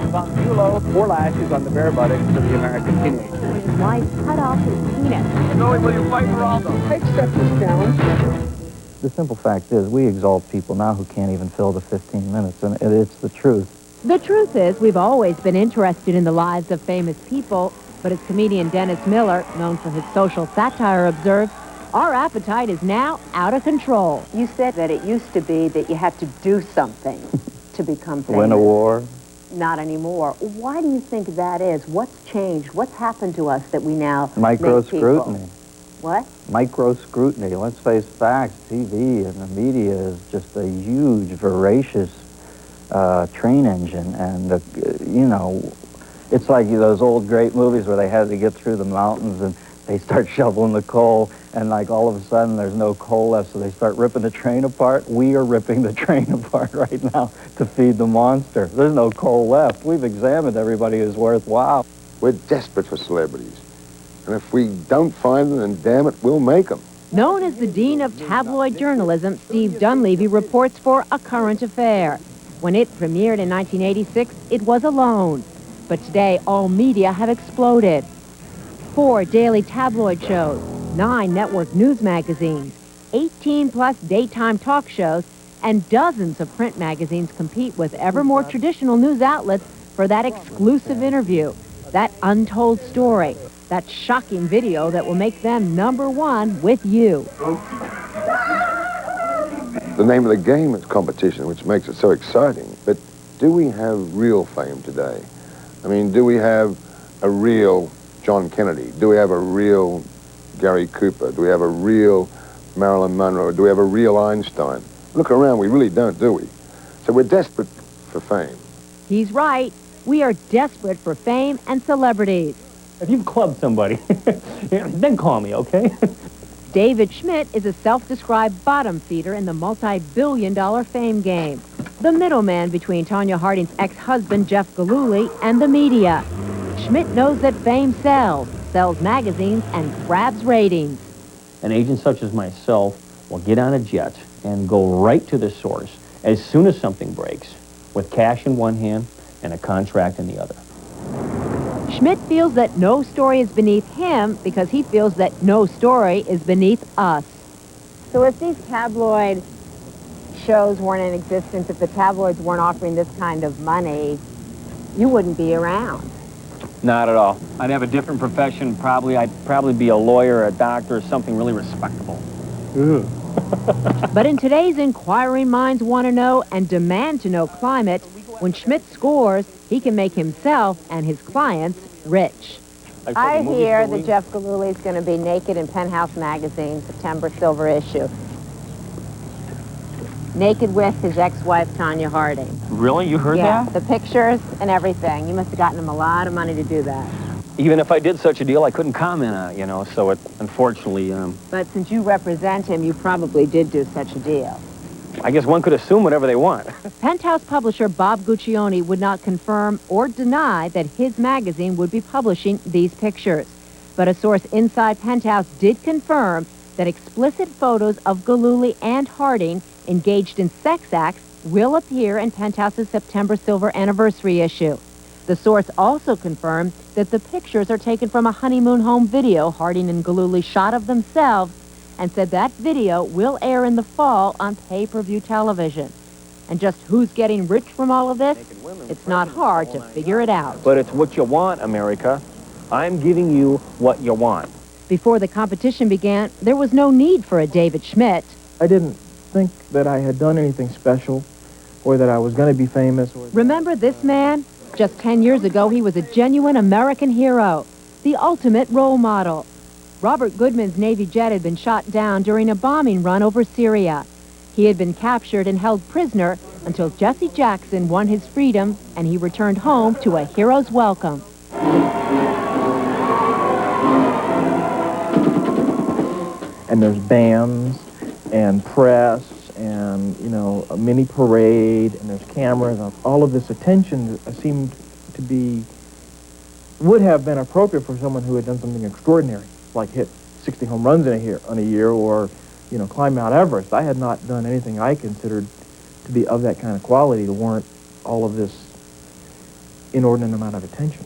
Films on Bulow, 4 lashes on the bare buttocks for the American teenager. His wife cut off his penis. Joey, will you fight for Aldo? I accept this challenge. The simple fact is we exalt people now who can't even fill the 15 minutes, and it's the truth. The truth is, we've always been interested in the lives of famous people, but as comedian Dennis Miller, known for his social satire, observes, our appetite is now out of control. You said that it used to be that you had to do something to become famous. Win a war. Not anymore. Why do you think that is? What's changed? What's happened to us that we now Micro-scrutiny. What? Micro-scrutiny. Let's face facts. TV and the media is just a huge, voracious train engine. And, you know, it's like those old great movies where they had to get through the mountains and they start shoveling the coal, and like all of a sudden there's no coal left, so they start ripping the train apart. We are ripping the train apart right now to feed the monster. There's no coal left. We've examined everybody who's worthwhile. We're desperate for celebrities. And if we don't find them, then damn it, we'll make them. Known as the Dean of Tabloid Journalism, Steve Dunleavy reports for A Current Affair. When it premiered in 1986, it was alone. But today, all media have exploded. 4 daily tabloid shows, 9 network news magazines, 18-plus daytime talk shows, and dozens of print magazines compete with ever more traditional news outlets for that exclusive interview, that untold story, that shocking video that will make them #1 with you. The name of the game is competition, which makes it so exciting. But do we have real fame today? I mean, do we have a real John Kennedy? Do we have a real Gary Cooper? Do we have a real Marilyn Monroe? Do we have a real Einstein? Look around, we really don't, do we? So we're desperate for fame. He's right. We are desperate for fame and celebrities. If you've clubbed somebody, then call me, okay? David Schmidt is a self-described bottom feeder in the multi-billion-dollar fame game. The middleman between Tonya Harding's ex-husband, Jeff Gillooly, and the media. Schmidt knows that fame sells magazines, and grabs ratings. An agent such as myself will get on a jet and go right to the source as soon as something breaks, with cash in one hand and a contract in the other. Schmidt feels that no story is beneath him because he feels that no story is beneath us. So if these tabloid shows weren't in existence, if the tabloids weren't offering this kind of money, you wouldn't be around. Not at all. I'd have a different profession. I'd probably be a lawyer, a doctor, something really respectable. But in today's inquiring minds want to know and demand to know climate, when Schmidt scores, he can make himself and his clients rich. I hear that Jeff Gillooly is going to be naked in Penthouse magazine, September silver issue. Naked with his ex-wife, Tonya Harding. Really? You heard Yeah, that? the pictures and everything. You must have gotten him a lot of money to do that. Even if I did such a deal, I couldn't comment on it, you know, so it, unfortunately, But since you represent him, you probably did do such a deal. I guess one could assume whatever they want. Penthouse publisher Bob Guccione would not confirm or deny that his magazine would be publishing these pictures. But a source inside Penthouse did confirm that explicit photos of Gillooly and Harding engaged in sex acts will appear in Penthouse's September silver anniversary issue. The source also confirmed that the pictures are taken from a honeymoon home video Harding and Gillooly shot of themselves, and said that video will air in the fall on pay-per-view television. And just who's getting rich from all of this? It's not hard to figure it out. But it's what you want, America. I'm giving you what you want. Before the competition began, there was no need for a David Schmidt. I didn't think that I had done anything special or that I was going to be famous. Remember this man? Just 10 years ago, he was a genuine American hero, the ultimate role model. Robert Goodman's Navy jet had been shot down during a bombing run over Syria. He had been captured and held prisoner until Jesse Jackson won his freedom and he returned home to a hero's welcome. And there's bands and press and, you know, a mini parade and there's cameras. And all of this attention seemed to be, would have been appropriate for someone who had done something extraordinary, like hit 60 home runs in a year or, you know, climb Mount Everest. I had not done anything I considered to be of that kind of quality to warrant all of this inordinate amount of attention.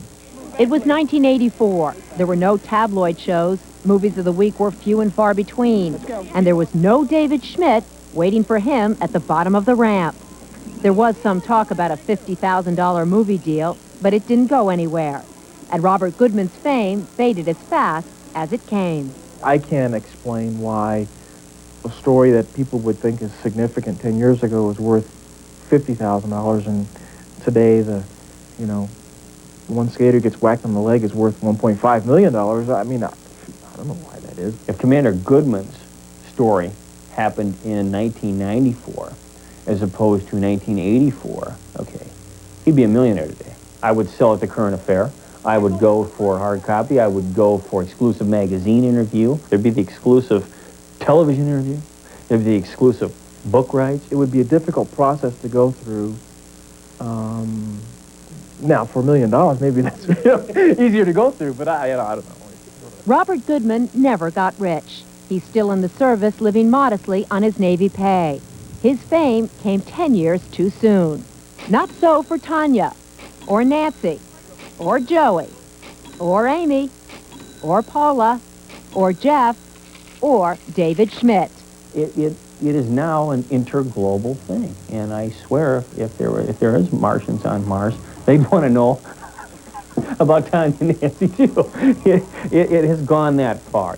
It was 1984. There were no tabloid shows. Movies of the week were few and far between. And there was no David Schmidt waiting for him at the bottom of the ramp. There was some talk about a $50,000 movie deal, but it didn't go anywhere. And Robert Goodman's fame faded as fast as it came. I can't explain why a story that people would think is significant 10 years ago was worth $50,000, and today one skater gets whacked on the leg is worth $1.5 million. I mean, I don't know why that is. If Commander Goodman's story happened in 1994 as opposed to 1984, okay, he'd be a millionaire today. I would sell it to Current Affair. I would go for hard copy. I would go for exclusive magazine interview. There'd be the exclusive television interview. There'd be the exclusive book rights. It would be a difficult process to go through. Now, for $1 million, maybe that's easier to go through, but I don't know. Robert Goodman never got rich. He's still in the service, living modestly on his Navy pay. His fame came 10 years too soon. Not so for Tanya, or Nancy, or Joey, or Amy, or Paula, or Jeff, or David Schmidt. It is now an interglobal thing, and I swear if there is Martians on Mars, they'd want to know about Tanya and Nancy too. It has gone that far.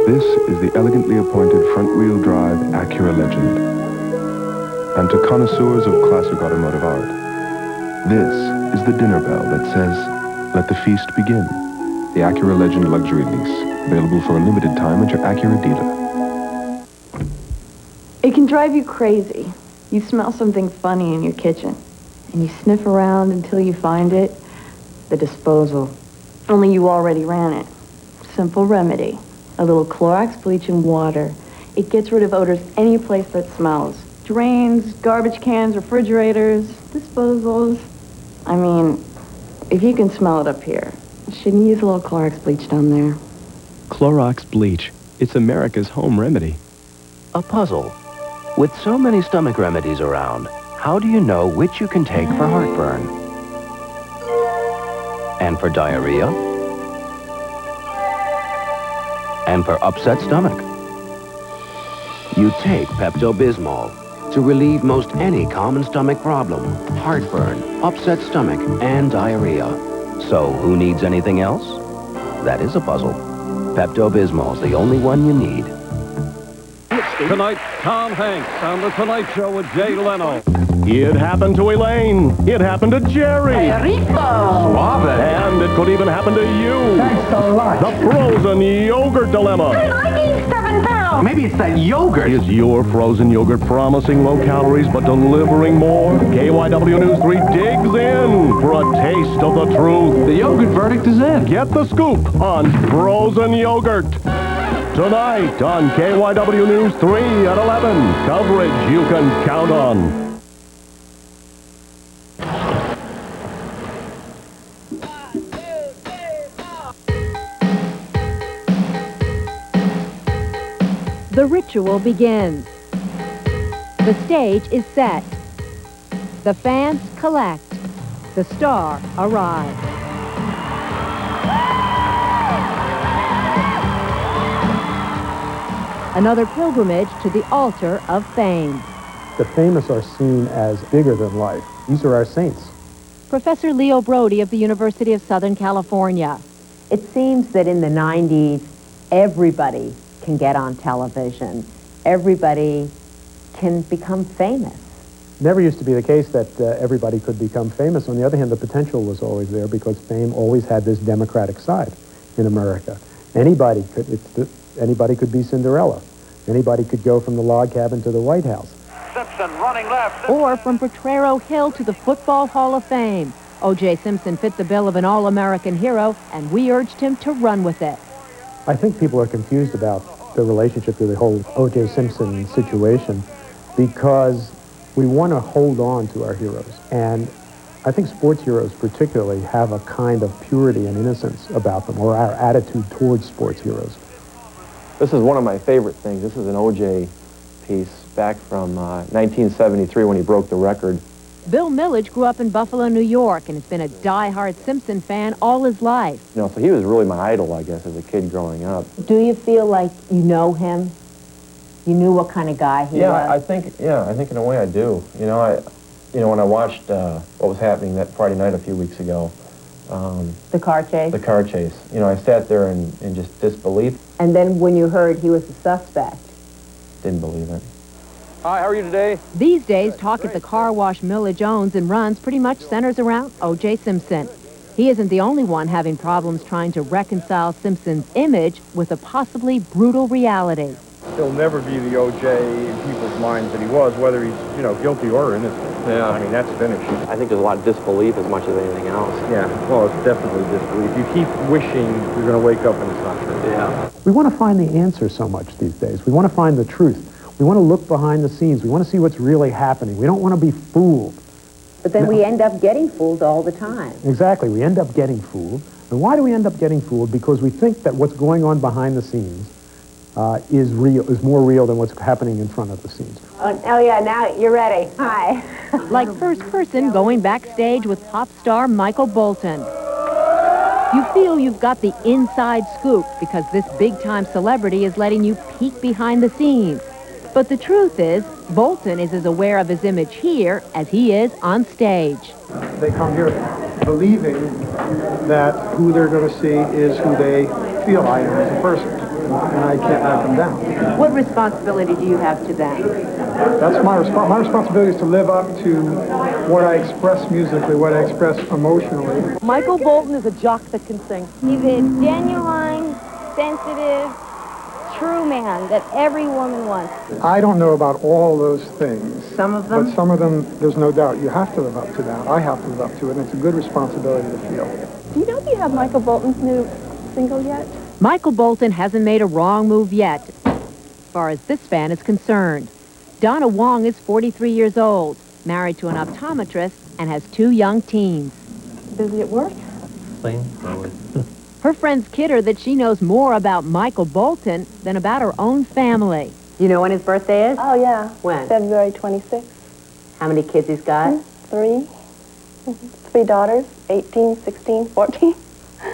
This is the elegantly appointed front-wheel drive Acura Legend. And to connoisseurs of classic automotive art, this is the dinner bell that says, let the feast begin. The Acura Legend Luxury Lease, available for a limited time at your Acura dealer. It can drive you crazy. You smell something funny in your kitchen, and you sniff around until you find it, the disposal. Only you already ran it. Simple remedy. A little Clorox bleach and water. It gets rid of odors any place that smells. Drains, garbage cans, refrigerators, disposals. I mean, if you can smell it up here, shouldn't you use a little Clorox bleach down there? Clorox bleach. It's America's home remedy. A puzzle. With so many stomach remedies around, how do you know which you can take for heartburn? And for diarrhea? And for upset stomach? You take Pepto-Bismol to relieve most any common stomach problem: heartburn, upset stomach, and diarrhea. So who needs anything else? That is a puzzle. Pepto-Bismol's the only one you need. Tonight, Tom Hanks on The Tonight Show with Jay Leno. It happened to Elaine. It happened to Jerry. Suave. And it could even happen to you. Thanks a lot. The frozen yogurt dilemma. I gained 7 pounds. Maybe it's that yogurt. Is your frozen yogurt promising low calories but delivering more? KYW News 3 digs in for a taste of the truth. The yogurt verdict is in. Get the scoop on frozen yogurt. Tonight on KYW News 3 at 11. Coverage you can count on. The ritual begins. The stage is set. The fans collect. The star arrives. Another pilgrimage to the altar of fame. The famous are seen as bigger than life. These are our saints. Professor Leo Brody of the University of Southern California. It seems that in the 90s, everybody can get on television. Everybody can become famous. Never used to be the case that everybody could become famous. On the other hand, the potential was always there because fame always had this democratic side in America. Anybody could be Cinderella. Anybody could go from the log cabin to the White House. Simpson running left. Or from Potrero Hill to the Football Hall of Fame. O.J. Simpson fit the bill of an all-American hero, and we urged him to run with it. I think people are confused about the relationship to the whole O.J. Simpson situation because We want to hold on to our heroes. And I think sports heroes particularly have a kind of purity and innocence about them, or our attitude towards sports heroes. This is one of my favorite things. This is an O.J. piece back from 1973 when he broke the record. Bill Millage grew up in Buffalo, New York, and has been a die-hard Simpson fan all his life. You know, so he was really my idol, I guess, as a kid growing up. Do you feel like you know him? You knew what kind of guy he was? I think in a way I do. You know, when I watched what was happening that Friday night a few weeks ago, the car chase? The car chase. You know, I sat there in just disbelief. And then when you heard he was the suspect? Didn't believe it. Hi, how are you today? These days, talk at the car wash Millage owns and runs pretty much centers around O.J. Simpson. He isn't the only one having problems trying to reconcile Simpson's image with a possibly brutal reality. He'll never be the O.J. in people's minds that he was, whether he's, guilty or innocent. Yeah. I mean, that's finished. I think there's a lot of disbelief as much as anything else. Yeah, well, it's definitely disbelief. You keep wishing you're going to wake up and it's not true. Yeah. We want to find the answer so much these days. We want to find the truth. We want to look behind the scenes. We want to see what's really happening. We don't want to be fooled. But then we end up getting fooled all the time. Exactly. We end up getting fooled. And why do we end up getting fooled? Because we think that what's going on behind the scenes is more real than what's happening in front of the scenes. Oh yeah, now you're ready. Hi. Like First Person going backstage with pop star Michael Bolton. You feel you've got the inside scoop because this big-time celebrity is letting you peek behind the scenes. But the truth is, Bolton is as aware of his image here as he is on stage. They come here believing that who they're going to see is who they feel I am as a person. And I can't let them down. What responsibility do you have to them? That's my responsibility is to live up to what I express musically, what I express emotionally. Michael Bolton is a jock that can sing. He's a genuine, sensitive, true man that every woman wants. I don't know about all those things. Some of them? But some of them, there's no doubt. You have to live up to that. I have to live up to it, and it's a good responsibility to feel. Do you know if you have Michael Bolton's new single yet? Michael Bolton hasn't made a wrong move yet, as far as this fan is concerned. Donna Wong is 43 years old, married to an optometrist, and has 2 young teens. Busy at work? Playing? Her friends kid her that she knows more about Michael Bolton than about her own family. Do you know when his birthday is? Oh, yeah. When? February 26th. How many kids he's got? 3. 3 daughters, 18, 16, 14. Do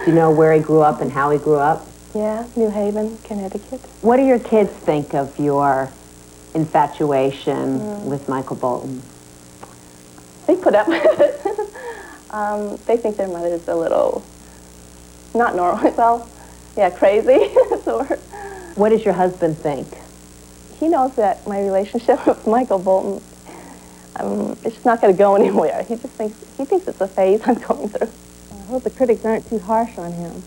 you know where he grew up and how he grew up? Yeah, New Haven, Connecticut. What do your kids think of your infatuation with Michael Bolton? They put up with it. They think their mother is a little, not normal, well, yeah, crazy. What does your husband think? He knows that my relationship with Michael Bolton, it's just not going to go anywhere. He thinks it's a phase I'm going through. I hope the critics aren't too harsh on him.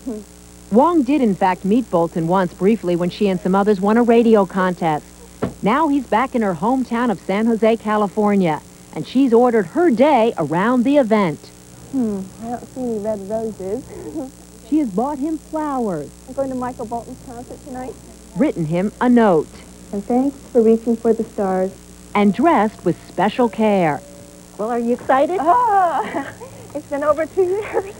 Wong did, in fact, meet Bolton once briefly when she and some others won a radio contest. Now he's back in her hometown of San Jose, California, and she's ordered her day around the event. I don't see any red roses. She has bought him flowers, I'm going to Michael Bolton's concert tonight. written him a note, And thanks for reaching for the stars. and dressed with special care. Well, are you excited? Ah, it's been over 2 years.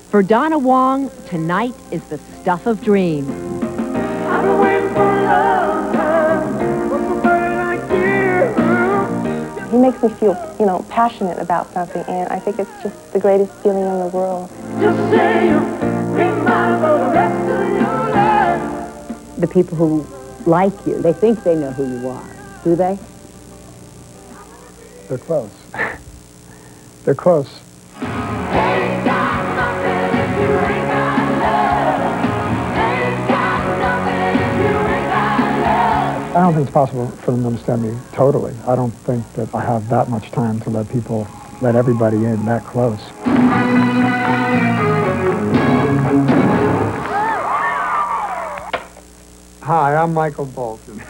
For Donna Wong, tonight is the stuff of dreams. I've been waiting for a long time for somebody like you. He makes me feel, passionate about something, and I think it's just the greatest feeling in the world. Just say you'll be mine for the rest of your life. The people who like you, they think they know who you are, do they? They're close. They're close. Ain't got nothing if you ain't got love. Ain't got nothing if you ain't got love. I don't think it's possible for them to understand me totally. I don't think that I have that much time to let everybody in that close. Hi, I'm Michael Bolton.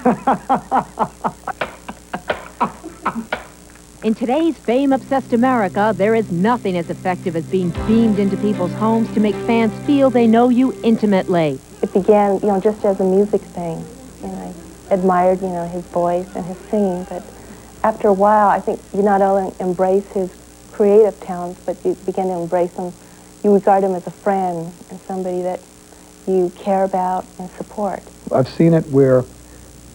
In today's fame-obsessed America, there is nothing as effective as being beamed into people's homes to make fans feel they know you intimately. It began, just as a music thing. And I admired, his voice and his singing, but after a while, I think you not only embrace his creative talents, but you begin to embrace him. You regard him as a friend and somebody that you care about and support. I've seen it where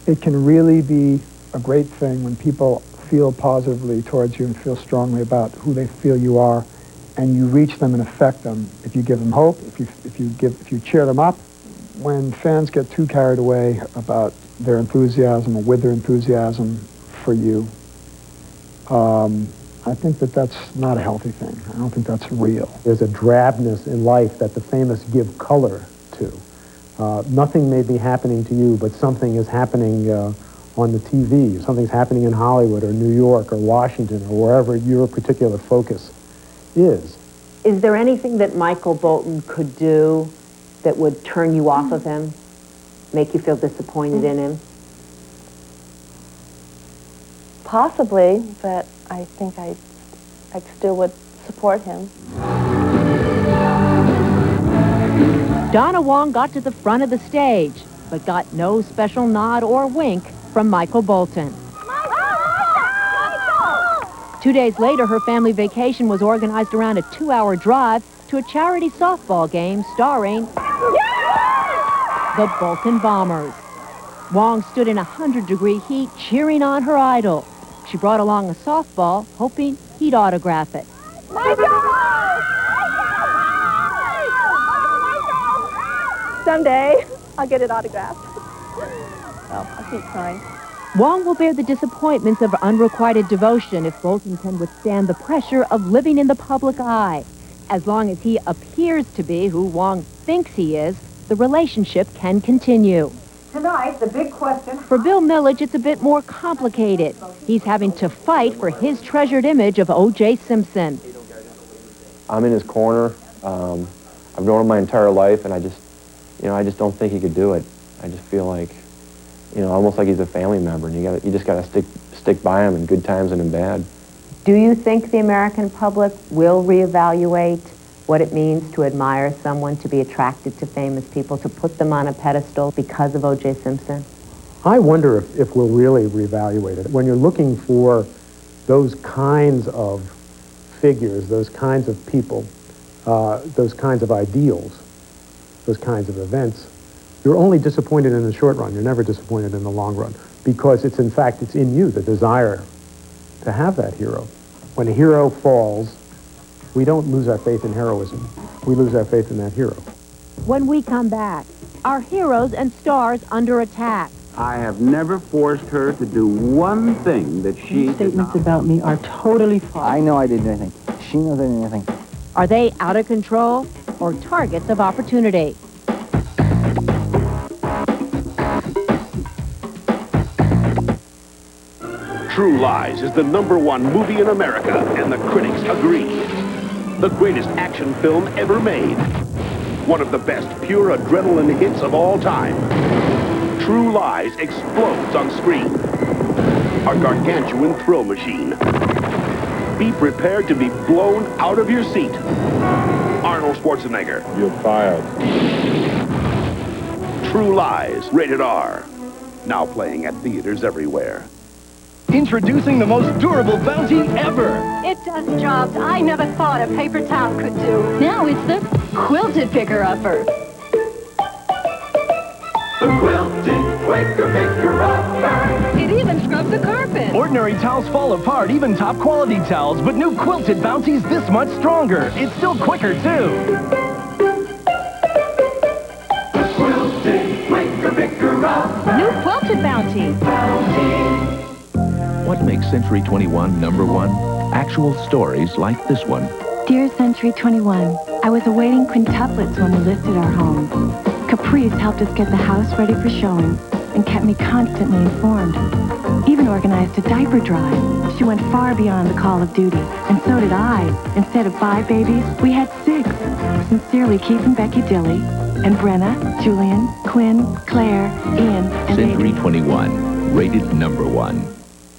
it can really be a great thing when people feel positively towards you and feel strongly about who they feel you are, and you reach them and affect them. If you give them hope, if you cheer them up. When fans get too carried away about their enthusiasm or with their enthusiasm for you, I think that that's not a healthy thing. I don't think that's real. There's a drabness in life that the famous give color to. Nothing may be happening to you, but something is happening on the TV. Something's happening in Hollywood or New York or Washington or wherever your particular focus is. Is there anything that Michael Bolton could do that would turn you off of him, make you feel disappointed in him? Possibly, but I think I still would support him. Donna Wong got to the front of the stage, but got no special nod or wink from Michael Bolton. 2 days later, her family vacation was organized around a 2-hour drive to a charity softball game starring the Bolton Bombers. Wong stood in 100-degree heat cheering on her idol. She brought along a softball, hoping he'd autograph it. Someday, I'll get it autographed. Well, I'll keep trying. Wong will bear the disappointments of unrequited devotion if Bolton can withstand the pressure of living in the public eye. As long as he appears to be who Wong thinks he is, the relationship can continue. Tonight, the big question... For Bill Millage, it's a bit more complicated. He's having to fight for his treasured image of O.J. Simpson. I'm in his corner. I've known him my entire life, and I just don't think he could do it. I just feel like, almost like he's a family member, and you just got to stick by him in good times and in bad. Do you think the American public will reevaluate what it means to admire someone, to be attracted to famous people, to put them on a pedestal because of O.J. Simpson? I wonder if we'll really reevaluate it. When you're looking for those kinds of figures, those kinds of people, those kinds of ideals, those kinds of events, you're only disappointed in the short run. You're never disappointed in the long run, because it's in you, the desire to have that hero. When a hero falls, we don't lose our faith in heroism. We lose our faith in that hero. When we come back, our heroes and stars under attack. I have never forced her to do one thing that she did Statements not. about me are totally false. I know I didn't do anything. She knows I didn't do anything. Are they out of control or targets of opportunity? True Lies is the #1 movie in America, and the critics agree. The greatest action film ever made. One of the best pure adrenaline hits of all time. True Lies explodes on screen. A gargantuan thrill machine. Be prepared to be blown out of your seat. Arnold Schwarzenegger. You're fired. True Lies, rated R. Now playing at theaters everywhere. Introducing the most durable bounty ever. It does jobs I never thought a paper towel could do. Now it's the quilted picker-upper. The quilted Quaker picker-upper. It even scrubs the carpet. Ordinary towels fall apart, even top quality towels, but new quilted bounty's this much stronger. It's still quicker, too. The quilted Quaker picker-upper. New quilted bounty. What makes Century 21 #1? Actual stories like this one. Dear Century 21, I was awaiting quintuplets when we listed our home. Caprice helped us get the house ready for showing and kept me constantly informed. Even organized a diaper drive. She went far beyond the call of duty, and so did I. Instead of 5 babies, we had 6. Sincerely, Keith and Becky Dilly, and Brenna, Julian, Quinn, Claire, Ian, and Century Adrian. 21, rated #1.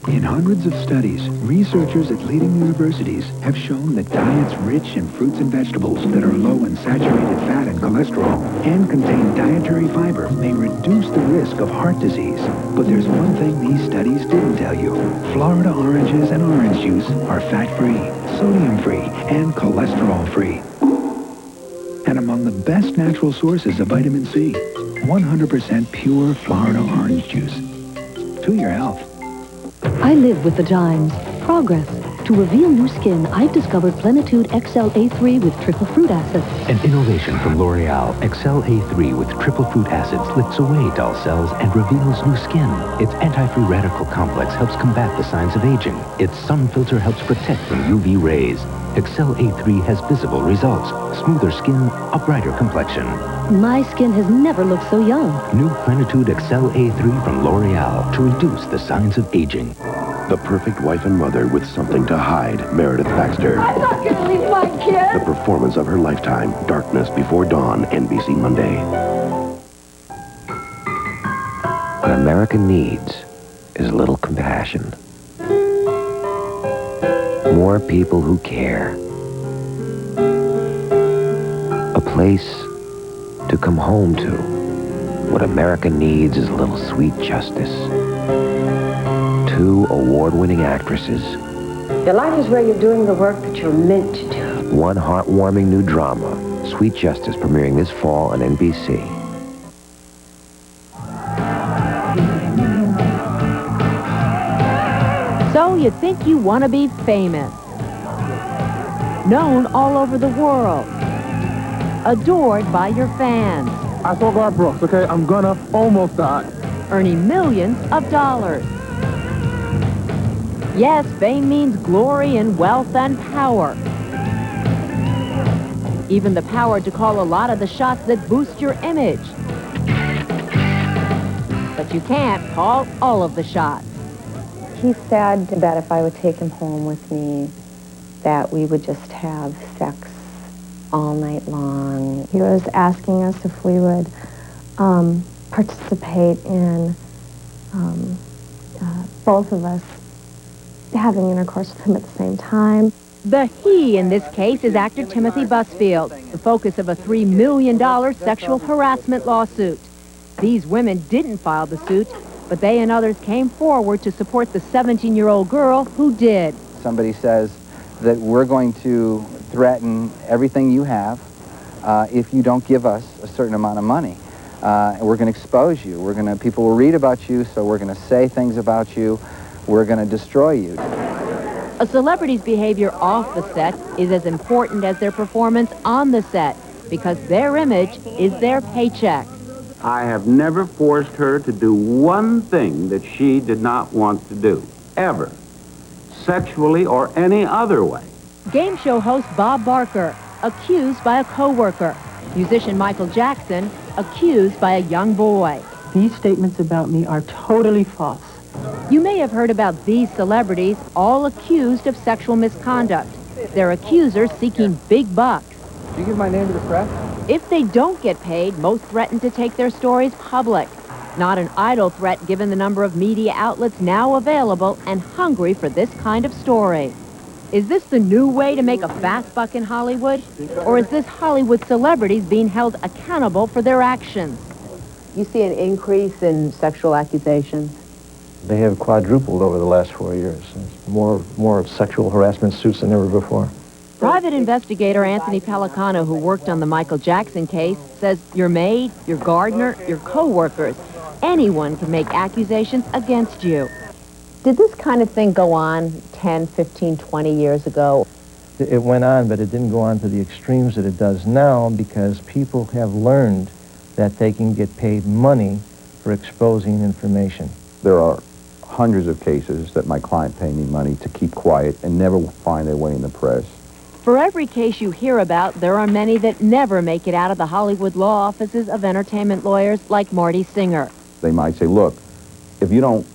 In hundreds of studies, researchers at leading universities have shown that diets rich in fruits and vegetables that are low in saturated fat and cholesterol and contain dietary fiber may reduce the risk of heart disease. But there's one thing these studies didn't tell you. Florida oranges and orange juice are fat-free, sodium-free, and cholesterol-free. And among the best natural sources of vitamin C, 100% pure Florida orange juice. To your health. I live with the times. Progress. To reveal new skin, I've discovered Plenitude XL A3 with triple fruit acid. An innovation from L'Oreal, XL A3 with triple fruit acids lifts away dull cells and reveals new skin. Its anti-free radical complex helps combat the signs of aging. Its sun filter helps protect from UV rays. XL A3 has visible results. Smoother skin, a brighter complexion. My skin has never looked so young. New Plenitude XL A3 from L'Oreal to reduce the signs of aging. The perfect wife and mother with something to hide, Meredith Baxter. I'm not going to leave my kid. The performance of her lifetime, Darkness Before Dawn, NBC Monday. What America needs is a little compassion. More people who care. A place to come home to. What America needs is a little sweet justice. 2 award-winning actresses. Your life is where you're doing the work that you're meant to do. 1 heartwarming new drama, Sweet Justice, premiering this fall on NBC. So you think you want to be famous. Known all over the world. Adored by your fans. I saw God Brooks, okay? I'm gonna almost die. Earning millions of dollars. Yes, fame means glory and wealth and power. Even the power to call a lot of the shots that boost your image. But you can't call all of the shots. He said that if I would take him home with me, that we would just have sex all night long. He was asking us if we would participate in both of us having intercourse with him at the same time. The he in this case is actor Timothy Busfield, the focus of a $3 million sexual harassment lawsuit. These women didn't file the suit, but they and others came forward to support the 17-year-old girl who did. Somebody says that we're going to threaten everything you have if you don't give us a certain amount of money. And we're going to expose you. People will read about you, so we're going to say things about you. We're going to destroy you. A celebrity's behavior off the set is as important as their performance on the set, because their image is their paycheck. I have never forced her to do one thing that she did not want to do, ever, sexually or any other way. Game show host Bob Barker, accused by a co-worker. Musician Michael Jackson, accused by a young boy. These statements about me are totally false. You may have heard about these celebrities, all accused of sexual misconduct. Their accusers seeking big bucks. Did you give my name to the press? If they don't get paid, most threaten to take their stories public. Not an idle threat given the number of media outlets now available and hungry for this kind of story. Is this the new way to make a fast buck in Hollywood? Or is this Hollywood celebrities being held accountable for their actions? You see an increase in sexual accusations? They have quadrupled over the last 4 years. There's more sexual harassment suits than ever before. Private investigator Anthony Pellicano, who worked on the Michael Jackson case, says your maid, your gardener, your co-workers, anyone can make accusations against you. Did this kind of thing go on 10, 15, 20 years ago? It went on, but it didn't go on to the extremes that it does now because people have learned that they can get paid money for exposing information. There are hundreds of cases that my client paid me money to keep quiet and never find their way in the press. For every case you hear about, there are many that never make it out of the Hollywood law offices of entertainment lawyers like Marty Singer. They might say, look, if you don't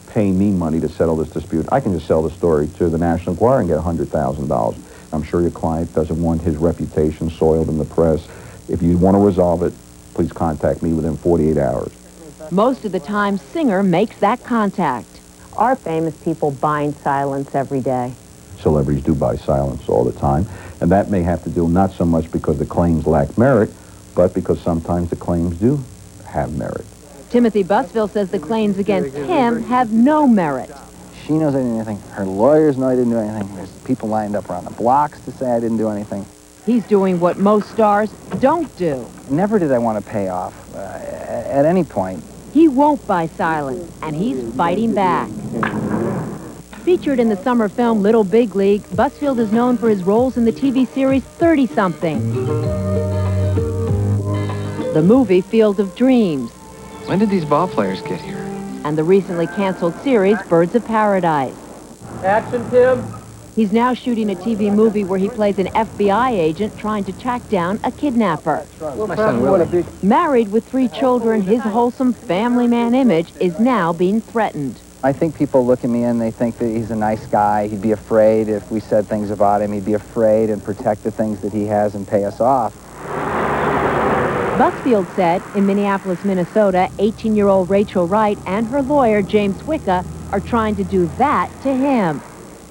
pay me money to settle this dispute, I can just sell the story to the National Enquirer and get $100,000. I'm sure your client doesn't want his reputation soiled in the press. If you want to resolve it, please contact me within 48 hours. Most of the time, Singer makes that contact. Our famous people bind silence every day. Celebrities do buy silence all the time, and that may have to do not so much because the claims lack merit, but because sometimes the claims do have merit. Timothy Busfield says the claims against him have no merit. She knows I didn't do anything. Her lawyers know I didn't do anything. There's people lined up around the blocks to say I didn't do anything. He's doing what most stars don't do. Never did I want to pay off at any point. He won't buy silence, and he's fighting back. Featured in the summer film Little Big League, Busfield is known for his roles in the TV series 30-something. The movie Field of Dreams. When did these ball players get here? And the recently canceled series Birds of Paradise. Action, Tim. He's now shooting a TV movie where he plays an FBI agent trying to track down a kidnapper. My son Willie. Married with 3 children, his wholesome family man image is now being threatened. I think people look at me and they think that he's a nice guy. He'd be afraid if we said things about him. He'd be afraid and protect the things that he has and pay us off. Busfield said in Minneapolis, Minnesota, 18-year-old Rachel Wright and her lawyer, James Wicca, are trying to do that to him.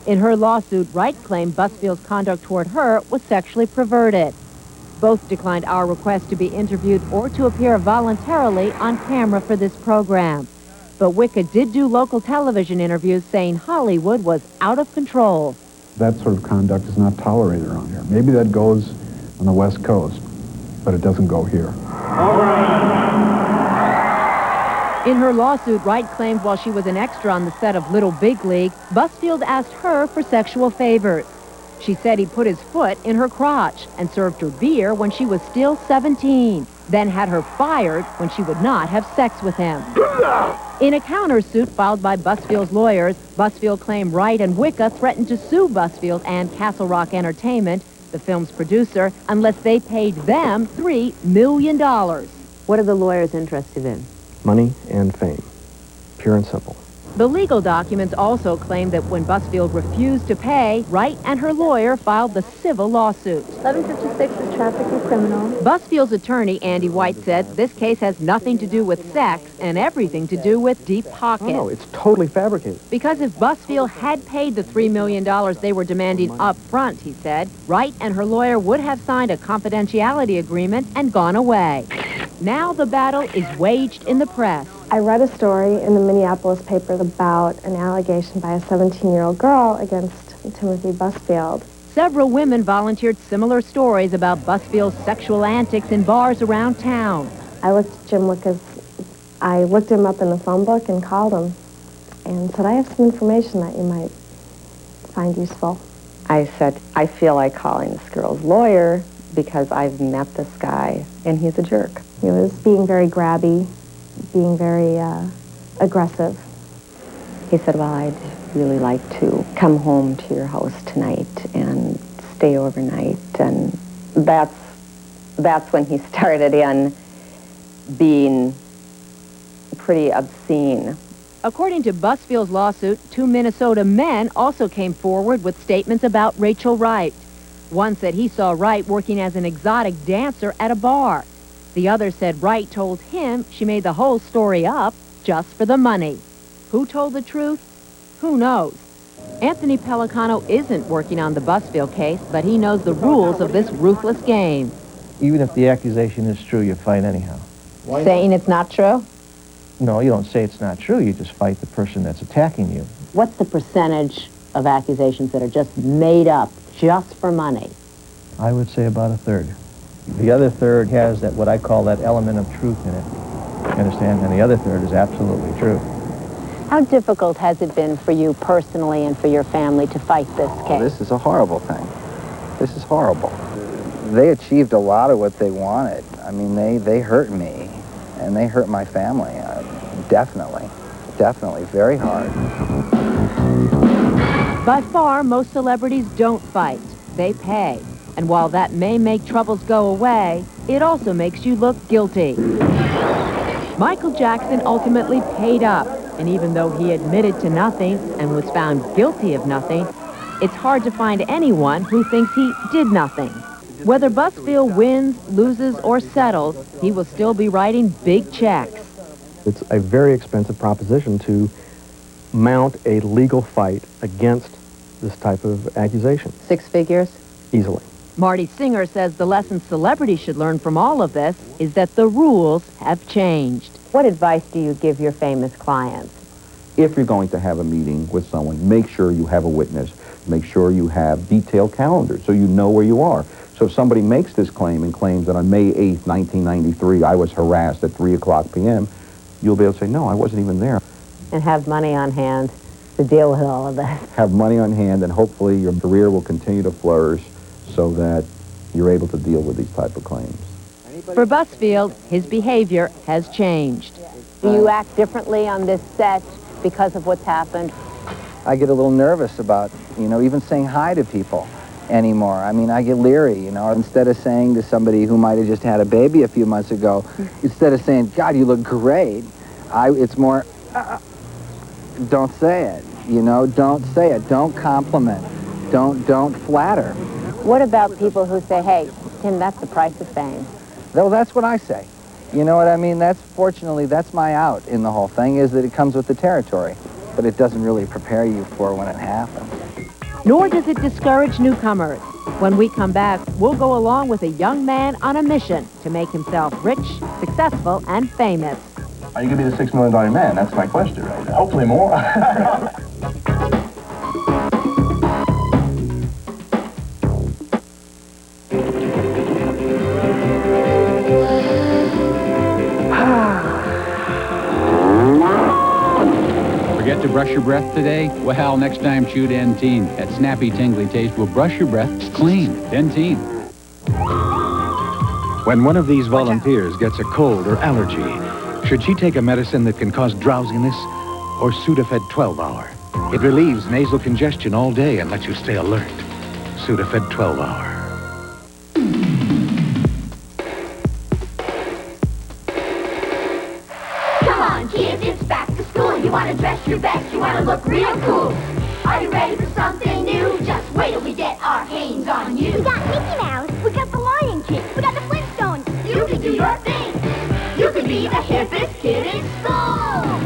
In her lawsuit, Wright claimed Busfield's conduct toward her was sexually perverted. Both declined our request to be interviewed or to appear voluntarily on camera for this program. But Wicca did do local television interviews saying Hollywood was out of control. That sort of conduct is not tolerated around here. Maybe that goes on the West Coast, but it doesn't go here. In her lawsuit, Wright claimed while she was an extra on the set of Little Big League, Busfield asked her for sexual favors. She said he put his foot in her crotch and served her beer when she was still 17, then had her fired when she would not have sex with him. In a countersuit filed by Busfield's lawyers, Busfield claimed Wright and Wicca threatened to sue Busfield and Castle Rock Entertainment, the film's producer, unless they paid them $3 million. What are the lawyers interested in? Money and fame. Pure and simple. The legal documents also claim that when Busfield refused to pay, Wright and her lawyer filed the civil lawsuit. 1156 is traffic and criminal. Busfield's attorney, Andy White, said this case has nothing to do with sex and everything to do with deep pockets. No, it's totally fabricated. Because if Busfield had paid the $3 million they were demanding up front, he said, Wright and her lawyer would have signed a confidentiality agreement and gone away. Now the battle is waged in the press. I read a story in the Minneapolis paper about an allegation by a 17-year-old girl against Timothy Busfield. Several women volunteered similar stories about Busfield's sexual antics in bars around town. I looked him up in the phone book and called him and said, I have some information that you might find useful. I said, I feel like calling this girl's lawyer because I've met this guy and he's a jerk. He was being very grabby, being very aggressive. He said, well, I'd really like to come home to your house tonight and stay overnight. And that's when he started in being pretty obscene. According to Busfield's lawsuit, 2 Minnesota men also came forward with statements about Rachel Wright. One said he saw Wright working as an exotic dancer at a bar. The other said Wright told him she made the whole story up just for the money. Who told the truth? Who knows? Anthony Pellicano isn't working on the Busfield case, but he knows the rules of this ruthless game. Even if the accusation is true, you fight anyhow. Saying it's not true? No, you don't say it's not true. You just fight the person that's attacking you. What's the percentage of accusations that are just made up just for money? I would say about a third. The other third has that, what I call that element of truth in it. You understand? And the other third is absolutely true. How difficult has it been for you personally and for your family to fight this case? This is a horrible thing. This is horrible. They achieved a lot of what they wanted. I mean, they hurt me, and they hurt my family. Definitely, very hard. By far, most celebrities don't fight. They pay. And while that may make troubles go away, it also makes you look guilty. Michael Jackson ultimately paid up, and even though he admitted to nothing and was found guilty of nothing, it's hard to find anyone who thinks he did nothing. Whether Busfield wins, loses, or settles, he will still be writing big checks. It's a very expensive proposition to mount a legal fight against this type of accusation. 6 figures? Easily. Marty Singer says the lesson celebrities should learn from all of this is that the rules have changed. What advice do you give your famous clients? If you're going to have a meeting with someone, make sure you have a witness. Make sure you have detailed calendars so you know where you are. So if somebody makes this claim and claims that on May 8th, 1993, I was harassed at 3 o'clock p.m., you'll be able to say, no, I wasn't even there. And have money on hand to deal with all of this. Have money on hand, and hopefully your career will continue to flourish so that you're able to deal with these type of claims. For Busfield, his behavior has changed. Do you act differently on this set because of what's happened? I get a little nervous about, even saying hi to people anymore. I mean, I get leery, Instead of saying to somebody who might have just had a baby a few months ago, instead of saying, God, you look great, it's more, don't say it, don't say it. Don't compliment. Don't flatter. What about people who say, hey, Tim, that's the price of fame? Well, that's what I say. You know what I mean? Fortunately, that's my out in the whole thing, is that it comes with the territory. But it doesn't really prepare you for when it happens. Nor does it discourage newcomers. When we come back, we'll go along with a young man on a mission to make himself rich, successful, and famous. Are you going to be the $6 million man? That's my question right there. Hopefully more. Forget to brush your breath today? Well, next time chew Dentyne. That snappy, tingly taste will brush your breath clean. Dentyne. When one of these volunteers gets a cold or allergy, should she take a medicine that can cause drowsiness or Sudafed 12-hour? It relieves nasal congestion all day and lets you stay alert. Sudafed 12-hour. Come on, kids, it's back to school. You want to dress your best, you want to look real cool. Are you ready for something new? Just wait till we get our hands on you. We got Mickey Mouse, we got the Lion King, we got the Flintstones. You can do your thing. You can be the hippest kid in school.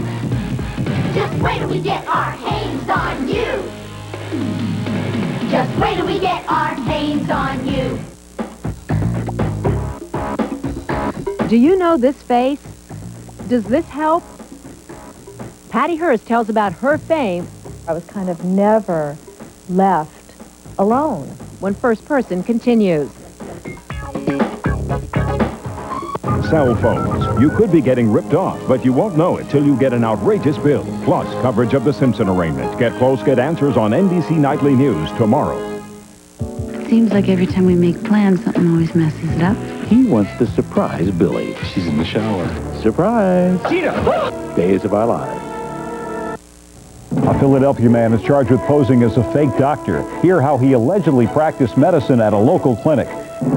Just wait till we get our hands on you. Just wait till we get our hands on you. Do you know this face? Does this help? Patty Hearst tells about her fame. I was kind of never left alone. When First Person continues. Cell phones. You could be getting ripped off, but you won't know it till you get an outrageous bill. Plus, coverage of the Simpson arraignment. Get close, get answers on NBC Nightly News tomorrow. Seems like every time we make plans, something always messes it up. He wants to surprise Billy. She's in the shower. Surprise! Cheetah! Days of our lives. A Philadelphia man is charged with posing as a fake doctor. Hear how he allegedly practiced medicine at a local clinic.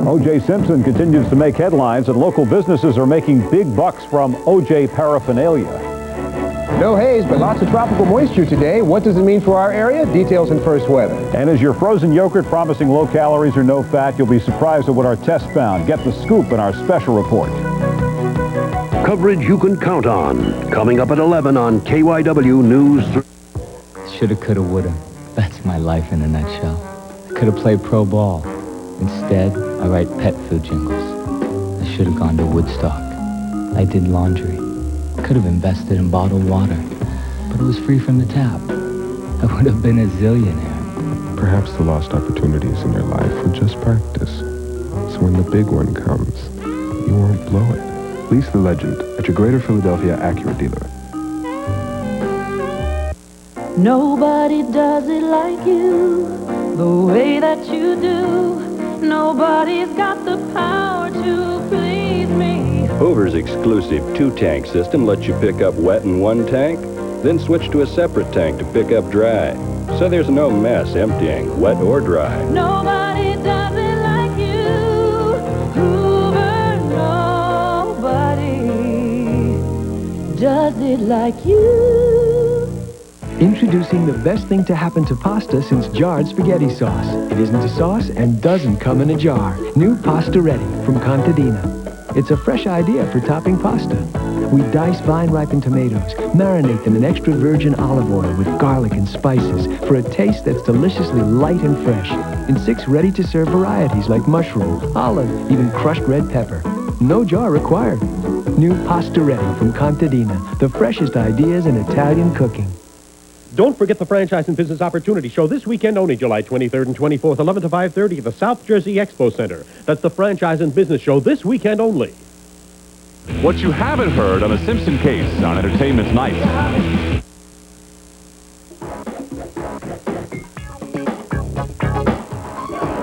O.J. Simpson continues to make headlines, and local businesses are making big bucks from O.J. paraphernalia. No haze, but lots of tropical moisture today. What does it mean for our area? Details in First Weather. And as your frozen yogurt promising low calories or no fat, you'll be surprised at what our test found. Get the scoop in our special report. Coverage you can count on. Coming up at 11 on KYW News 3. Shoulda, coulda, woulda. That's my life in a nutshell. I could have played pro ball. Instead, I write pet food jingles. I should have gone to Woodstock. I did laundry. Could have invested in bottled water, but it was free from the tap. I would have been a zillionaire. Perhaps the lost opportunities in your life were just practice. So when the big one comes, you won't blow it. Lease the legend at your Greater Philadelphia Acura dealer. Nobody does it like you, the way that you do. Nobody's got the power to please me. Hoover's exclusive 2-tank system lets you pick up wet in one tank, then switch to a separate tank to pick up dry. So there's no mess emptying, wet or dry. Nobody does it like you, Hoover. Nobody does it like you. Introducing the best thing to happen to pasta since jarred spaghetti sauce. It isn't a sauce and doesn't come in a jar. New Pasta Ready from Contadina. It's a fresh idea for topping pasta. We dice vine-ripened tomatoes, marinate them in extra virgin olive oil with garlic and spices for a taste that's deliciously light and fresh. In 6 ready-to-serve varieties like mushroom, olive, even crushed red pepper. No jar required. New Pasta Ready from Contadina, the freshest ideas in Italian cooking. Don't forget the Franchise and Business Opportunity Show this weekend only, July 23rd and 24th, 11 to 5:30 at the South Jersey Expo Center. That's the Franchise and Business Show this weekend only. What you haven't heard on the Simpson Case on Entertainment Tonight.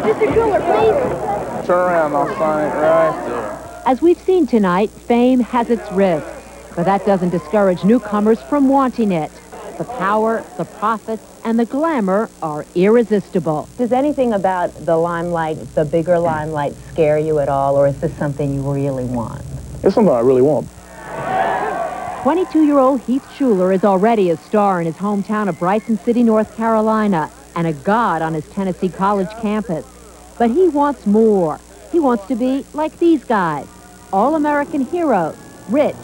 Mr. Jeweler, please. Turn around, I'll sign it right there. As we've seen tonight, fame has its risks, but that doesn't discourage newcomers from wanting it. The power, the profits, and the glamour are irresistible. Does anything about the limelight, the bigger limelight, scare you at all, or is this something you really want? It's something I really want. 22-year-old Heath Schuler is already a star in his hometown of Bryson City, North Carolina, and a god on his Tennessee college campus. But he wants more. He wants to be like these guys, all-American heroes, rich,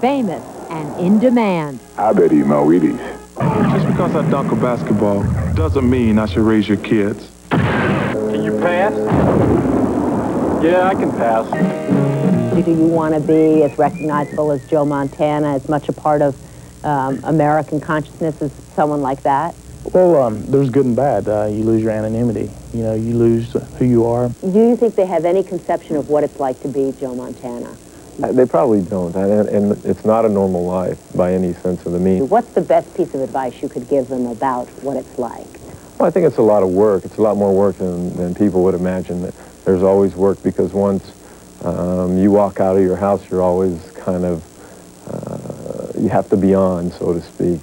famous, and in demand. I bet eat my Wheaties. Just because I dunk a basketball doesn't mean I should raise your kids. Can you pass? Yeah, I can pass. Do you want to be as recognizable as Joe Montana, as much a part of American consciousness as someone like that? Well, there's good and bad. You lose your anonymity. You know, you lose who you are. Do you think they have any conception of what it's like to be Joe Montana? They probably don't, and it's not a normal life by any sense of the meaning. What's the best piece of advice you could give them about what it's like? Well, I think it's a lot of work. It's a lot more work than people would imagine. There's always work because once you walk out of your house, you're always kind of, you have to be on, so to speak.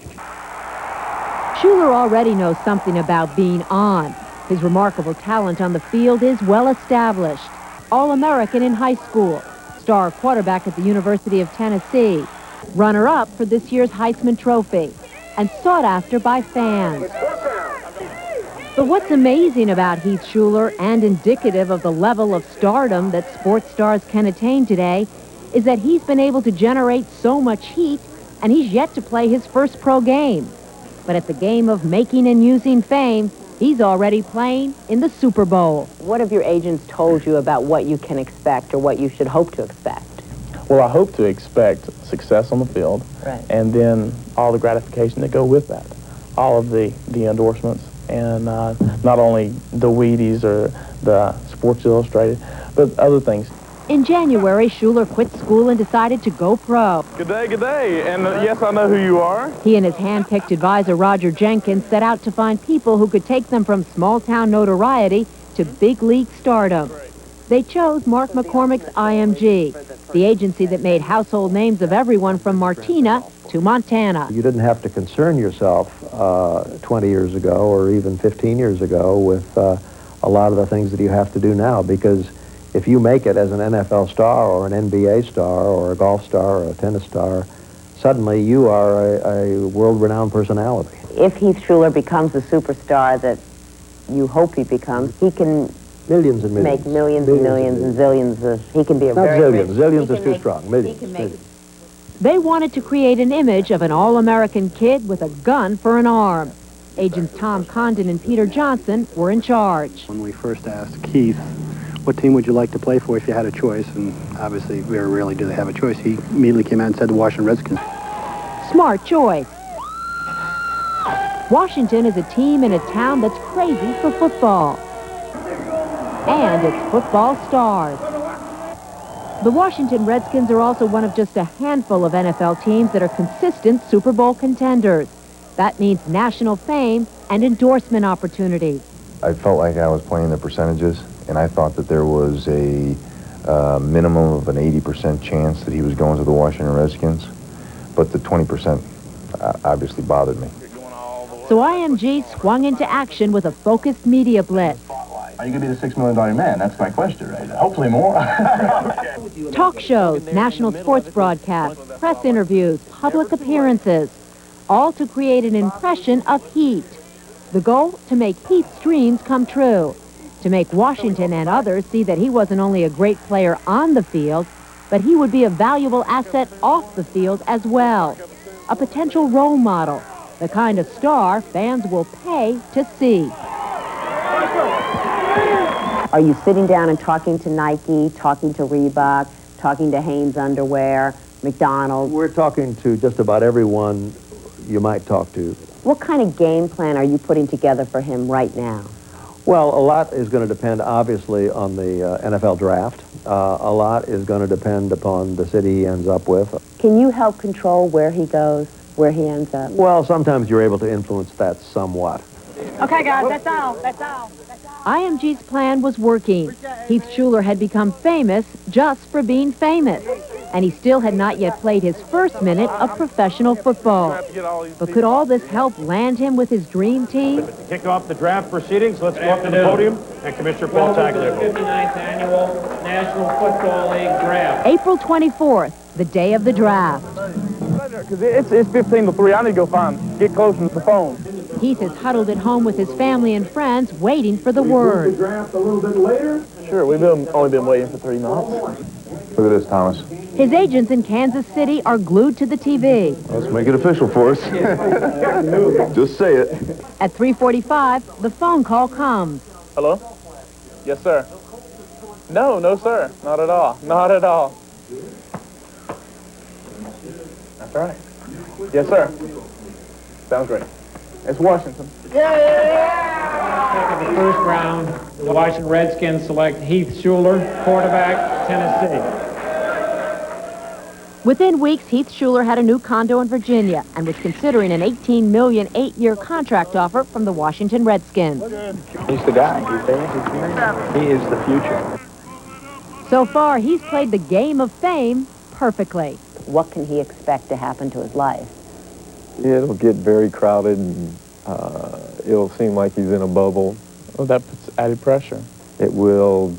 Schuler already knows something about being on. His remarkable talent on the field is well established. All-American in high school, star quarterback at the University of Tennessee, runner-up for this year's Heisman Trophy, and sought after by fans. But what's amazing about Heath Schuler and indicative of the level of stardom that sports stars can attain today is that he's been able to generate so much heat, and he's yet to play his first pro game. But at the game of making and using fame, he's already playing in the Super Bowl. What have your agents told you about what you can expect or what you should hope to expect? Well, I hope to expect success on the field, right, and then all the gratification that go with that. All of the endorsements, and not only the Wheaties or the Sports Illustrated, but other things. In January, Schuler quit school and decided to go pro. Good day, and yes, I know who you are. He and his hand-picked advisor, Roger Jenkins, set out to find people who could take them from small-town notoriety to big-league stardom. They chose Mark McCormick's IMG, the agency that made household names of everyone from Martina to Montana. You didn't have to concern yourself 20 years ago or even 15 years ago with a lot of the things that you have to do now, because if you make it as an NFL star or an NBA star or a golf star or a tennis star, suddenly you are a world-renowned personality. If Heath Schuler becomes the superstar that you hope he becomes, he can millions and millions. Make millions and millions and zillions. He can be a Not very zillions. rich. Zillions is too strong. Millions. He can make. They wanted to create an image of an all-American kid with a gun for an arm. Agents Tom Condon and Peter Johnson were in charge. When we first asked Keith, what team would you like to play for if you had a choice? And obviously, very rarely do they have a choice. He immediately came out and said the Washington Redskins. Smart choice. Washington is a team in a town that's crazy for football. And its football stars. The Washington Redskins are also one of just a handful of NFL teams that are consistent Super Bowl contenders. That means national fame and endorsement opportunities. I felt like I was playing the percentages, and I thought that there was a minimum of an 80% chance that he was going to the Washington Redskins, but the 20% obviously bothered me. So IMG swung into action with a focused media blitz. Are you going to be the $6 million man? That's my question, right? Hopefully more. Talk shows, national sports broadcasts, press interviews, public appearances, all to create an impression of Heat. The goal, to make Heat's dreams come true, to make Washington and others see that he wasn't only a great player on the field, but he would be a valuable asset off the field as well. A potential role model, the kind of star fans will pay to see. Are you sitting down and talking to Nike, talking to Reebok, talking to Hanes Underwear, McDonald's? We're talking to just about everyone you might talk to. What kind of game plan are you putting together for him right now? Well, a lot is going to depend, obviously, on the NFL draft. A lot is going to depend upon the city he ends up with. Can you help control where he goes, where he ends up? Well, sometimes you're able to influence that somewhat. Okay, guys, that's all. That's all. IMG's plan was working. Heath Schuler had become famous just for being famous, and he still had not yet played his first minute of professional football. But could all this help land him with his dream team? To kick off the draft proceedings, let's go up to the podium and Commissioner Paul Tagliabue. 59th Annual National Football League Draft. April 24th, the day of the draft. Because it's 15-3. I need to go get close to the phone. Heath is huddled at home with his family and friends, waiting for the word. Draft a little bit later? Sure, we've only been waiting for 3 months. Look at this, Thomas. His agents in Kansas City are glued to the TV. Let's make it official for us. Just say it. At 3:45, the phone call comes. Hello? Yes, sir. No, sir. Not at all. Not at all. That's right. Yes, sir. Sounds great. It's Washington. Pick of the first round, the Washington Redskins select Heath Schuler, quarterback, Tennessee. Within weeks, Heath Schuler had a new condo in Virginia and was considering an $18 million 8-year contract offer from the Washington Redskins. He's the guy. He's there. He is the future. So far, he's played the game of fame perfectly. What can he expect to happen to his life? It'll get very crowded, and it'll seem like he's in a bubble. Well, that puts added pressure. It will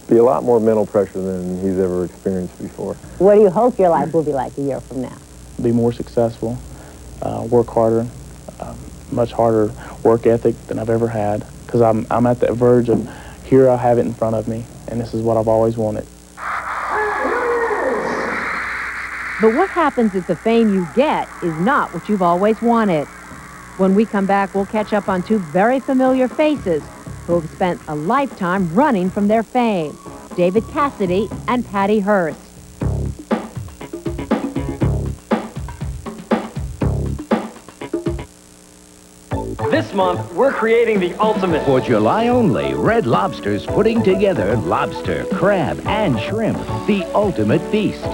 be a lot more mental pressure than he's ever experienced before. What do you hope your life will be like a year from now? Be more successful, work harder, much harder work ethic than I've ever had. Because I'm at the verge of, here I have it in front of me, and this is what I've always wanted. But what happens if the fame you get is not what you've always wanted? When we come back, we'll catch up on two very familiar faces who have spent a lifetime running from their fame, David Cassidy and Patty Hearst. This month, we're creating the ultimate. For July only, Red Lobster's putting together lobster, crab, and shrimp, the ultimate feast.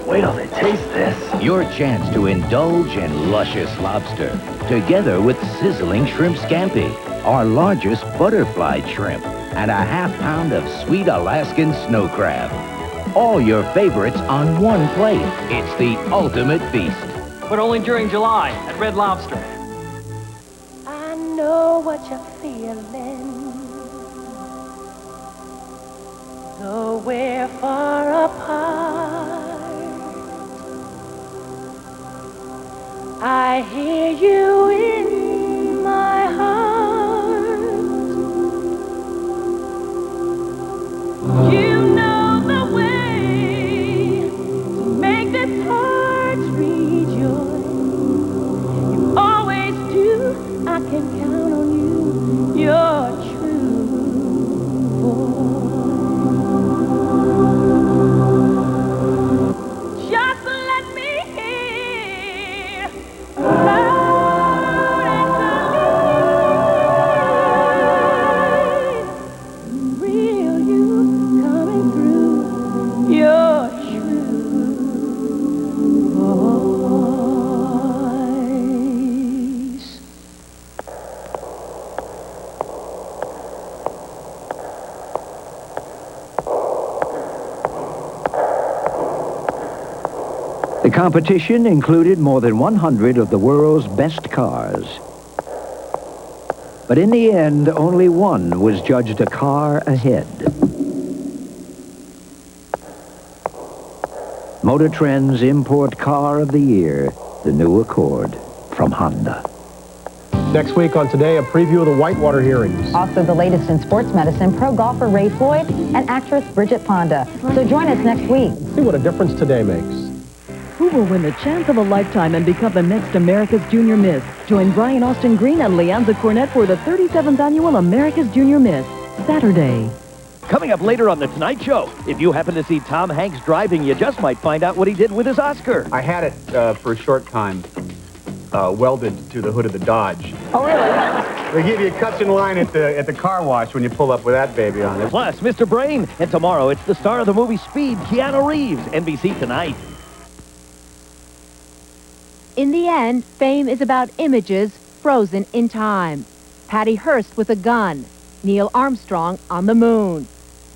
Wait till they taste this. Your chance to indulge in luscious lobster, together with sizzling shrimp scampi, our largest butterfly shrimp, and a half-pound of sweet Alaskan snow crab. All your favorites on one plate. It's the ultimate feast. But only during July at Red Lobster. I know what you're feeling, though we're far apart. I hear you in my heart. You know the way to make this heart rejoice. You always do. I can count on you. You're true boy. Just let me hear loud and clear. Real you coming through. You're true voice. The competition included more than 100 of the world's best cars. But in the end, only one was judged a car ahead. Motor Trend's Import Car of the Year, the new Accord from Honda. Next week on Today, a preview of the Whitewater hearings. Also the latest in sports medicine, pro golfer Ray Floyd and actress Bridget Fonda. So join us next week. See what a difference today makes. Who will win the chance of a lifetime and become the next America's Junior Miss? Join Brian Austin Green and Leanza Cornett for the 37th Annual America's Junior Miss, Saturday. Coming up later on The Tonight Show, if you happen to see Tom Hanks driving, you just might find out what he did with his Oscar. I had it for a short time welded to the hood of the Dodge. Oh, really? They give you a custom line at the car wash when you pull up with that baby on it. Plus, Mr. Brain. And tomorrow, it's the star of the movie Speed, Keanu Reeves, NBC Tonight. In the end, fame is about images frozen in time. Patty Hearst with a gun. Neil Armstrong on the moon.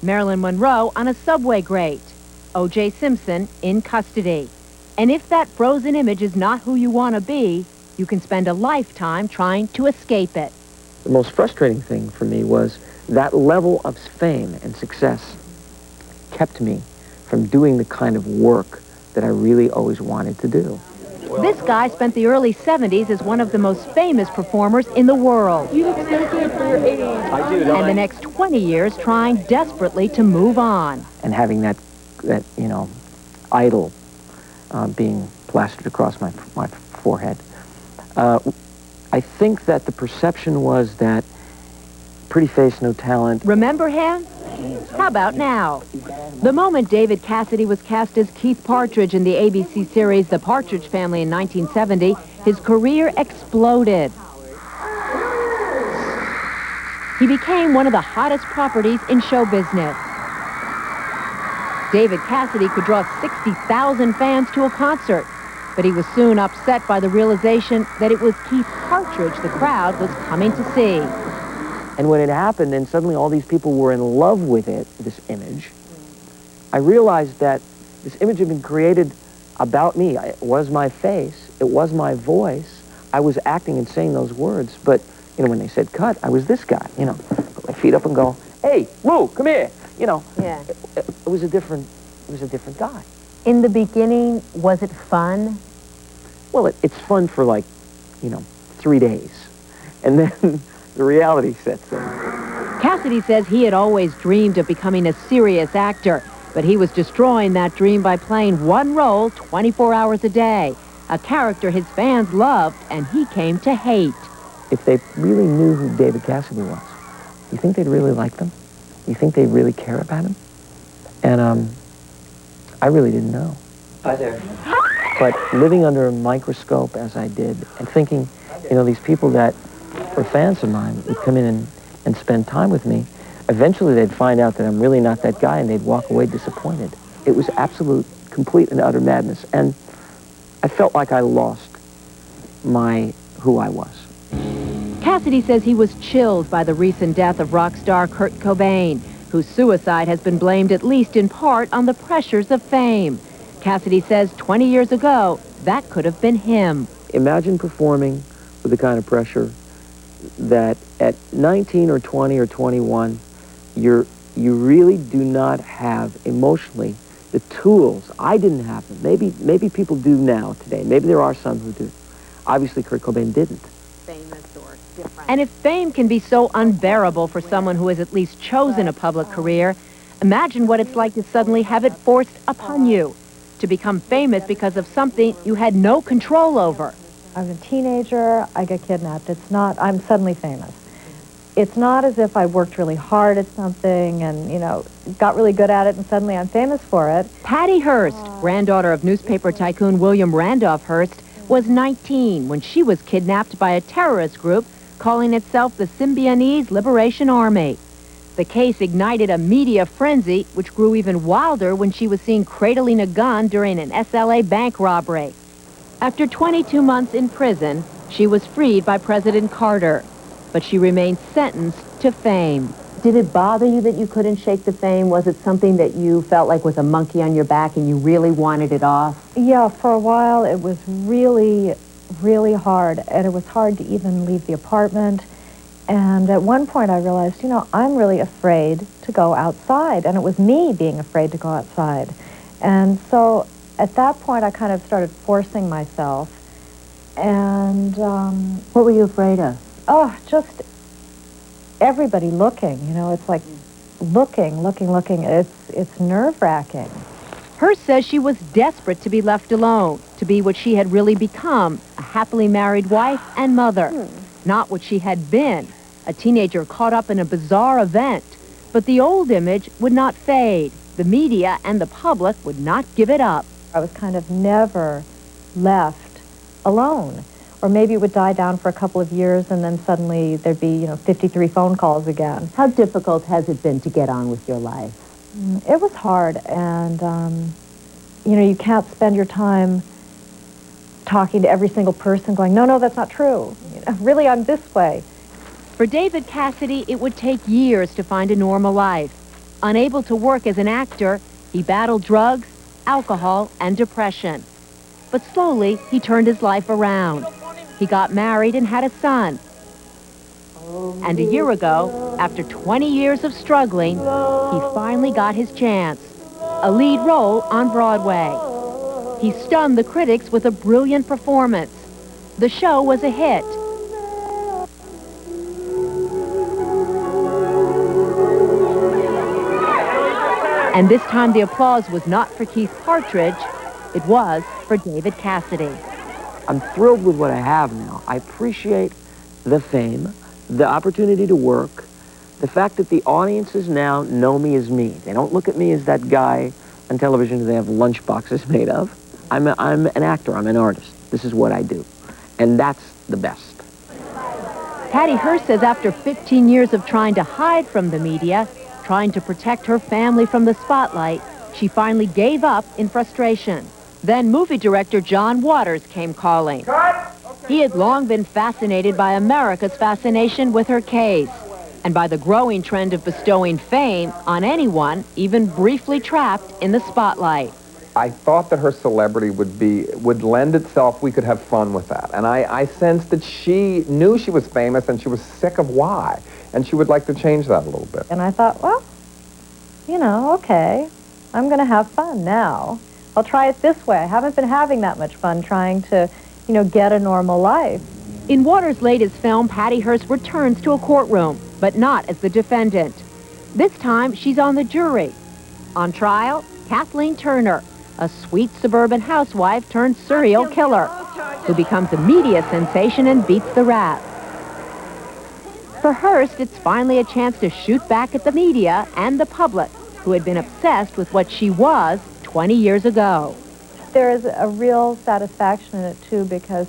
Marilyn Monroe on a subway grate. O.J. Simpson in custody. And if that frozen image is not who you want to be, you can spend a lifetime trying to escape it. The most frustrating thing for me was that level of fame and success kept me from doing the kind of work that I really always wanted to do. This guy spent the early 70s as one of the most famous performers in the world. You look so good for your age. I do, And the next 20 years trying desperately to move on. And having that idol being plastered across my forehead. I think that the perception was that pretty face, no talent. Remember him? How about now? The moment David Cassidy was cast as Keith Partridge in the ABC series The Partridge Family in 1970, his career exploded. He became one of the hottest properties in show business. David Cassidy could draw 60,000 fans to a concert, but he was soon upset by the realization that it was Keith Partridge the crowd was coming to see. And when it happened and suddenly all these people were in love with it, this image, I realized that this image had been created about me. It was my face, it was my voice. I was acting and saying those words, but when they said cut, I was this guy, put my feet up and go, hey, Lou, come here. Yeah. It was a different guy. In the beginning, was it fun? Well, it's fun for 3 days. And then the reality sets in. Cassidy says he had always dreamed of becoming a serious actor, but he was destroying that dream by playing one role 24 hours a day, a character his fans loved and he came to hate. If they really knew who David Cassidy was, you think they'd really like them? You think they'd really care about him? And I really didn't know. Hi there. But living under a microscope as I did and thinking, these people that were fans of mine would come in and spend time with me, eventually they'd find out that I'm really not that guy and they'd walk away disappointed. It was absolute, complete and utter madness. And I felt like I lost who I was. Cassidy says he was chilled by the recent death of rock star Kurt Cobain, whose suicide has been blamed at least in part on the pressures of fame. Cassidy says 20 years ago, that could have been him. Imagine performing with the kind of pressure that at 19 or 20 or 21, you really do not have emotionally the tools. I didn't have them. Maybe people do now today. Maybe there are some who do. Obviously, Kurt Cobain didn't. Famous or different. And if fame can be so unbearable for someone who has at least chosen a public career, imagine what it's like to suddenly have it forced upon you, to become famous because of something you had no control over. I was a teenager, I got kidnapped. I'm suddenly famous. It's not as if I worked really hard at something and, got really good at it and suddenly I'm famous for it. Patty Hearst, granddaughter of newspaper tycoon William Randolph Hearst, was 19 when she was kidnapped by a terrorist group calling itself the Symbionese Liberation Army. The case ignited a media frenzy, which grew even wilder when she was seen cradling a gun during an SLA bank robbery. After 22 months in prison, she was freed by President Carter, but she remained sentenced to fame. Did it bother you that you couldn't shake the fame? Was it something that you felt like was a monkey on your back and you really wanted it off? Yeah, for a while it was really, really hard, and it was hard to even leave the apartment. And at one point I realized, I'm really afraid to go outside, and it was me being afraid to go outside. And so at that point I kind of started forcing myself, and what were you afraid of? just everybody looking, you know, it's like looking. It's nerve-wracking. Hearst says she was desperate to be left alone, to be what she had really become, a happily married wife and mother. Not what she had been, a teenager caught up in a bizarre event. But the old image would not fade. The media and the public would not give it up. I was kind of never left alone. Or maybe it would die down for a couple of years and then suddenly there'd be, you know, 53 phone calls again. How difficult has it been to get on with your life? It was hard, and, you know, you can't spend your time talking to every single person going, no, that's not true. You know, really, I'm this way. For David Cassidy, it would take years to find a normal life. Unable to work as an actor, he battled drugs, alcohol, and depression. But slowly, he turned his life around. He got married and had a son. And a year ago, after 20 years of struggling, he finally got his chance. A lead role on Broadway. He stunned the critics with a brilliant performance. The show was a hit. And this time the applause was not for Keith Partridge, it was for David Cassidy. I'm thrilled with what I have now. I appreciate the fame, the opportunity to work, the fact that the audiences now know me as me. They don't look at me as that guy on television who they have lunch boxes made of. I'm an actor, I'm an artist. This is what I do. And that's the best. Patty Hearst says after 15 years of trying to hide from the media, trying to protect her family from the spotlight, she finally gave up in frustration. Then movie director John Waters came calling. He had long been fascinated by America's fascination with her case, and by the growing trend of bestowing fame on anyone, even briefly trapped in the spotlight. I thought that her celebrity would lend itself, we could have fun with that. And I sensed that she knew she was famous and she was sick of why. And she would like to change that a little bit. And I thought, well, you know, okay, I'm going to have fun now. I'll try it this way. I haven't been having that much fun trying to, you know, get a normal life. In Waters' latest film, Patty Hearst returns to a courtroom, but not as the defendant. This time, she's on the jury. On trial, Kathleen Turner, a sweet suburban housewife turned serial killer, who becomes a media sensation and beats the rap. For Hearst, it's finally a chance to shoot back at the media and the public, who had been obsessed with what she was 20 years ago. There is a real satisfaction in it, too, because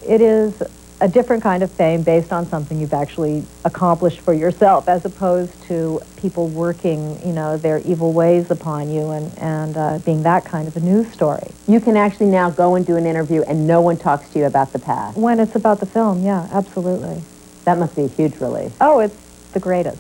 it is a different kind of fame based on something you've actually accomplished for yourself, as opposed to people working, you know, their evil ways upon you and being that kind of a news story. You can actually now go and do an interview and no one talks to you about the past. When it's about the film, yeah, absolutely. That must be a huge relief. Oh, it's the greatest.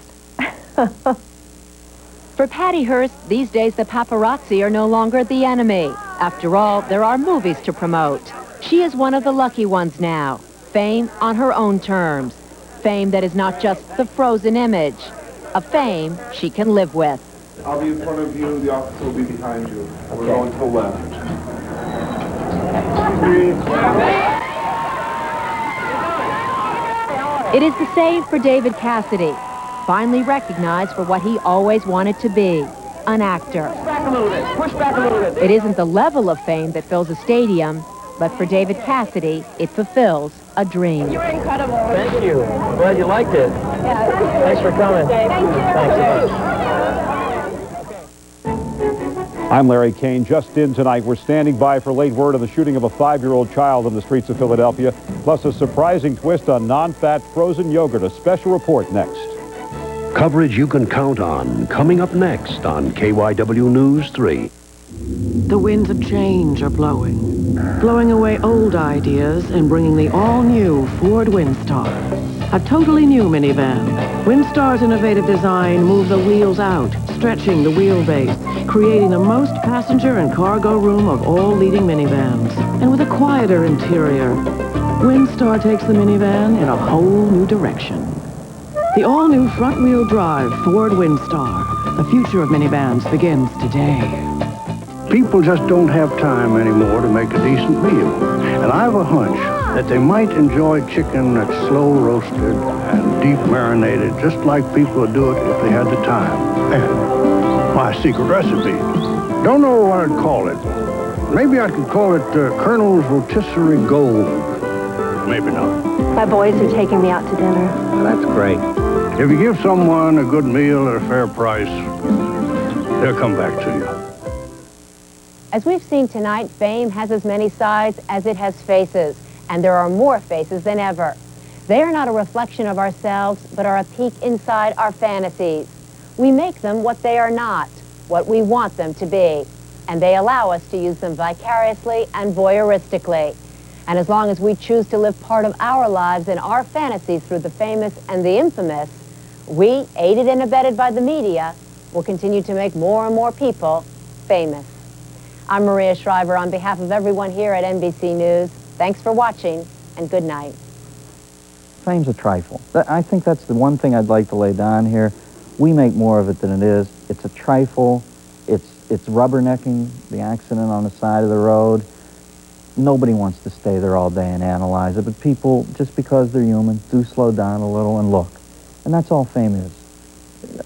For Patty Hearst, these days the paparazzi are no longer the enemy. After all, there are movies to promote. She is one of the lucky ones now. Fame on her own terms. Fame that is not just the frozen image. A fame she can live with. I'll be in front of you, the officer will be behind you. We're going to the left. It is the same for David Cassidy, finally recognized for what he always wanted to be, an actor. Push back a little bit. Push back a little bit. It isn't the level of fame that fills a stadium, but for David Cassidy, it fulfills a dream. You're incredible. Thank you. Glad you liked it. Yeah. Thanks for coming. Thank you. Thanks so much. I'm Larry Kane. Just in tonight, we're standing by for late word of the shooting of a 5-year-old child in the streets of Philadelphia, plus a surprising twist on non-fat frozen yogurt. A special report next. Coverage you can count on, coming up next on KYW News 3. The winds of change are blowing away old ideas and bringing the all-new Ford Windstar. A totally new minivan. Windstar's innovative design moves the wheels out, stretching the wheelbase, creating the most passenger and cargo room of all leading minivans. And with a quieter interior, Windstar takes the minivan in a whole new direction. The all-new front-wheel drive Ford Windstar. The future of minivans begins today. People just don't have time anymore to make a decent meal. And I have a hunch that they might enjoy chicken that's slow roasted and deep marinated, just like people would do it if they had the time. And my secret recipe. Don't know what I'd call it. Maybe I could call it Colonel's Rotisserie Gold. Maybe not. My boys are taking me out to dinner. Well, that's great. If you give someone a good meal at a fair price, they'll come back to you. As we've seen tonight, fame has as many sides as it has faces, and there are more faces than ever. They are not a reflection of ourselves, but are a peek inside our fantasies. We make them what they are not, what we want them to be, and they allow us to use them vicariously and voyeuristically. And as long as we choose to live part of our lives and our fantasies through the famous and the infamous, we, aided and abetted by the media, will continue to make more and more people famous. I'm Maria Shriver on behalf of everyone here at NBC News. Thanks for watching, and good night. Fame's a trifle. I think that's the one thing I'd like to lay down here. We make more of it than it is. It's a trifle. It's rubbernecking the accident on the side of the road. Nobody wants to stay there all day and analyze it, but people, just because they're human, do slow down a little and look. And that's all fame is.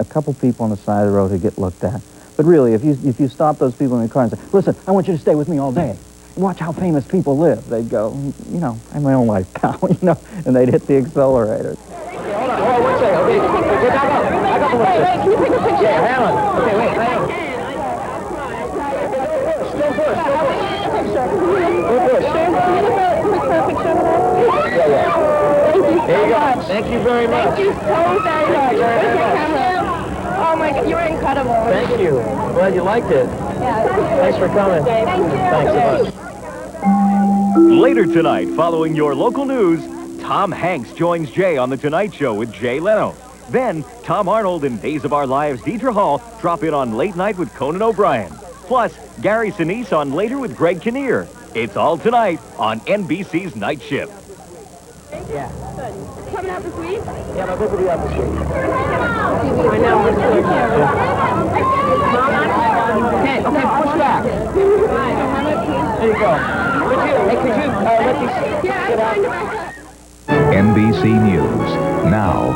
A couple people on the side of the road who get looked at. But really, if you stop those people in the car and say, listen, I want you to stay with me all day. Watch how famous people live. They'd go, you know, I have my own life, pal, you know, and they'd hit the accelerator. Okay, hold on. Oh, one second. Okay, back up. Back up a little bit. Wait, can you take a picture? Yeah, hang on. Okay, wait, hang on. Still push. There you go. Thank you very much. Thank you so very much. Oh my God, you were incredible. Thank you. I'm glad you liked it. Yeah. Thanks for coming. Thank you. Thanks so much. Later tonight, following your local news, Tom Hanks joins Jay on The Tonight Show with Jay Leno. Then, Tom Arnold and Days of Our Lives' Deidre Hall drop in on Late Night with Conan O'Brien. Plus, Gary Sinise on Later with Greg Kinnear. It's all tonight on NBC's Night Shift. Yeah. Coming out this week? Yeah, my book will be out this week. I know. Okay, push back. There you go. Could you let these get out? NBC News, now.